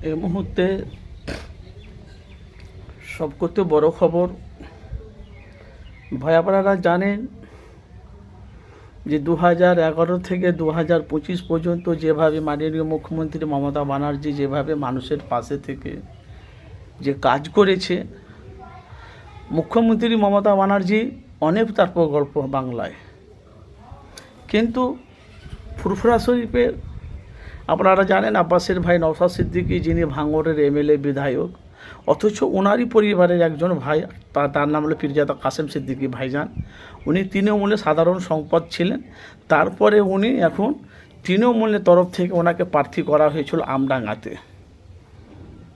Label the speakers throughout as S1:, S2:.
S1: এই মুহূর্তে সবকথে বড় খবর, ভাই আপনারা জানেন যে 2011 থেকে 2025 পর্যন্ত যেভাবে মাননীয় মুখ্যমন্ত্রী মমতা ব্যানার্জি যেভাবে মানুষের পাশে থেকে যে কাজ করেছে, মুখ্যমন্ত্রী মমতা ব্যানার্জি অনেক তার প্রকল্প বাংলায়, কিন্তু ফুরফুরা শরীফের আপনারা জানেন আব্বাসের ভাই নওশাদ সিদ্দিকী, যিনি ভাঙড়ের এমএলএ বিধায়ক, অথচ ওনারই পরিবারের একজন ভাই, তার নাম হলো পীরজাদা কাসেম সিদ্দিকী ভাইজান। উনি তৃণমূলে সাধারণ সম্পাদক ছিলেন, তারপরে উনি এখন তৃণমূলের তরফ থেকে ওনাকে প্রার্থী করা হয়েছিল আমডাঙ্গাতে।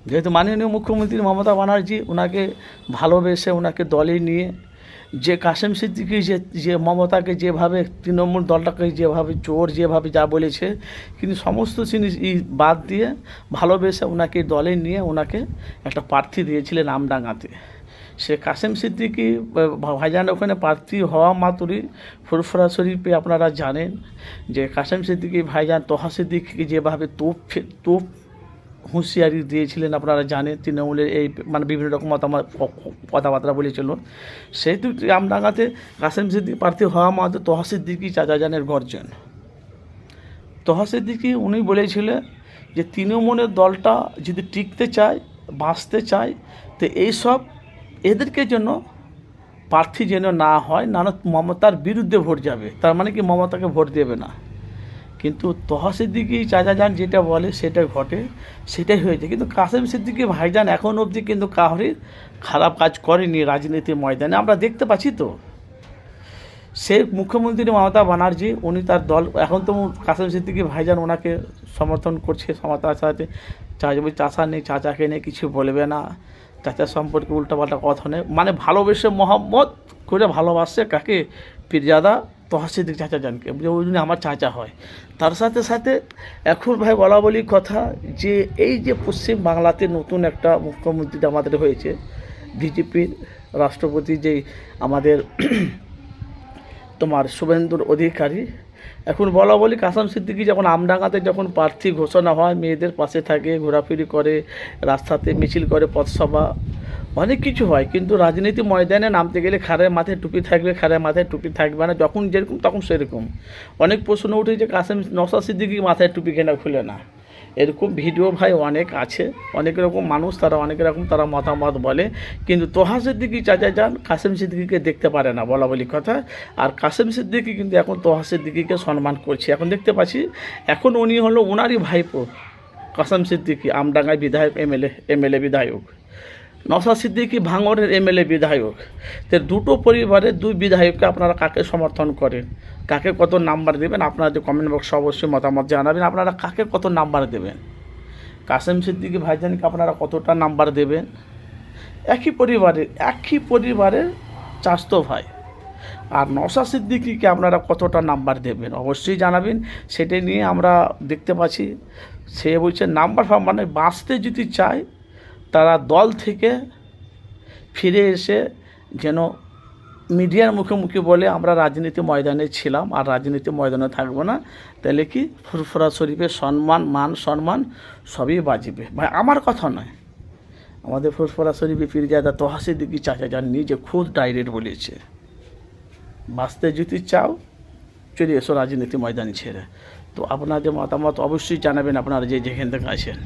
S1: যেহেতু মাননীয় মুখ্যমন্ত্রী মমতা ব্যানার্জি ওনাকে ভালোবেসে ওনাকে দলে নিয়ে যে কাসেম সিদ্দিকী যে মমতাকে যেভাবে তৃণমূল দলটাকে যেভাবে চোর যেভাবে যা বলেছে, কিন্তু সমস্ত জিনিস বাদ দিয়ে ভালোবেসে ওনাকে দলে নিয়ে ওনাকে একটা প্রার্থী দিয়েছিলেন আমডাঙ্গাতে। সে কাসেম সিদ্দিকী ভাইজান ওখানে প্রার্থী হওয়া মাত্রই ফুরফুরা শরীফে আপনারা জানেন যে কাসেম সিদ্দিকী ভাইজান তোহা সিদ্দিকীকে যেভাবে তোপ হুঁশিয়ারি দিয়েছিলেন আপনারা জানেন, তৃণমূলের এই মানে বিভিন্ন রকম কথাবার্তা বলেছিল। সেহেতু আমডাঙ্গাতে কাসেম সিদ্দিকী প্রার্থী হওয়া মাত্র তোহা সিদ্দিকী চাচাজানের গর্জন। তোহা সিদ্দিকী উনি বলেছিলেন যে তৃণমূলের দলটা যদি টিকতে চায়, বাঁচতে চায়, তো এইসব এদেরকে যেন প্রার্থী যেন না হয়, নাহলে মমতার বিরুদ্ধে ভোট যাবে, তার মানে কি মমতাকে ভোট দেবে না। কিন্তু তোহা সিদ্দিকী চাচাজান যেটা বলে সেটা ঘটে, সেটাই হয়েছে। কিন্তু কাসেম সিদ্দিকী ভাইজান এখন অবধি কিন্তু কাউরির খারাপ কাজ করেনি রাজনীতির ময়দানে, আমরা দেখতে পাচ্ছি। তো সে মুখ্যমন্ত্রী মমতা ব্যানার্জি উনি তার দল, এখন তো কাসেম সিদ্দিকী ভাইজান ওনাকে সমর্থন করছে, সমর্থনের সাথে চাচা নেই, চাচাকে নিয়ে কিছু বলবে না, চাচার সম্পর্কে উল্টাপাল্টা কথা নেই, মানে ভালোবেসে মহব্বত করে ভালোবাসছে কাকে, পীরজাদা তোহা সিদ্দিকী চাচাজানকে, ওই জন্য আমার চাচা হয়। তার সাথে সাথে এখন ভাই বলা বলি কথা যে এই যে পশ্চিম বাংলাতে নতুন একটা মুখ্যমন্ত্রী আমাদের হয়েছে, বিজেপির রাষ্ট্রপতি যেই আমাদের তোমার শুভেন্দুর অধিকারী, এখন বলা বলি কাসেম সিদ্দিকী যখন আমডাঙ্গাতে যখন প্রার্থী ঘোষণা হয়, মেয়েদের পাশে থাকে, ঘোরাফিরি করে, রাস্তাতে মিছিল করে, পথসভা, অনেক কিছু হয়, কিন্তু রাজনীতি ময়দানে নামতে গেলে খাড়ায় মাথায় টুপি থাকবে, খাড়ায় মাথায় টুপি থাকবে না, যখন যেরকম তখন সেরকম। অনেক প্রশ্ন উঠে যে কাসেম নওশাদ সিদ্দিকী মাথায় টুপি কেনা খুলে না, এরকম ভিডিও ভাই অনেক আছে, অনেক রকম মানুষ তারা অনেক রকম তারা মতামত বলে, কিন্তু তোহা সিদ্দিকী চাচাজান কাসেম সিদ্দিকীকে দেখতে পারে না, বলা বলি কথা। আর কাসেম সিদ্দিকী কিন্তু এখন তোহা সিদ্দিকীকে সম্মান করছে, এখন দেখতে পাচ্ছি। এখন উনি হলো ওনারই ভাইপো কাসেম সিদ্দিকী, আমডাঙ্গায় বিধায়ক, এমএলএ বিধায়ক, নওশাদ সিদ্দিকী ভাঙড়ের এমএলএ বিধায়ক। তো দুটো পরিবারের দুই বিধায়ককে আপনারা কাকে সমর্থন করেন, কাকে কত নাম্বার দেবেন, আপনারা যে কমেন্ট বক্সে অবশ্যই মতামত জানাবেন, আপনারা কাকে কত নাম্বার দেবেন। কাসেম সিদ্দিকী ভাইজানকে আপনারা কতটা নাম্বার দেবেন। একই পরিবারের চাচাতো ভাই। আর নওশাদ সিদ্দিকীকে আপনারা কতটা নাম্বার দেবেন অবশ্যই জানাবেন, সেটাই নিয়ে আমরা দেখতে পাচ্ছি। সে বলছে নাম্বার মানে বাঁচতে যদি চায় তারা দল থেকে ফিরে এসে যেন মিডিয়ার মুখোমুখি বলে আমরা রাজনীতি ময়দানে ছিলাম আর রাজনীতি ময়দানে থাকবো না, তাহলে কি ফুরফুরা শরীফের সম্মান, মান সম্মান সবই বাঁচবে। ভাই আমার কথা নয়, আমাদের ফুরফুরা শরীফে পীরজাদা তোহা সিদ্দিকী চাচাজান নিজে খুদ ডাইরেক্ট বলেছে, বাঁচতে যদি চাও চলে এসো রাজনীতি ময়দানে ছেড়ে। তো আপনাদের মতামত অবশ্যই জানাবেন আপনারা যেখান থেকে আছেন।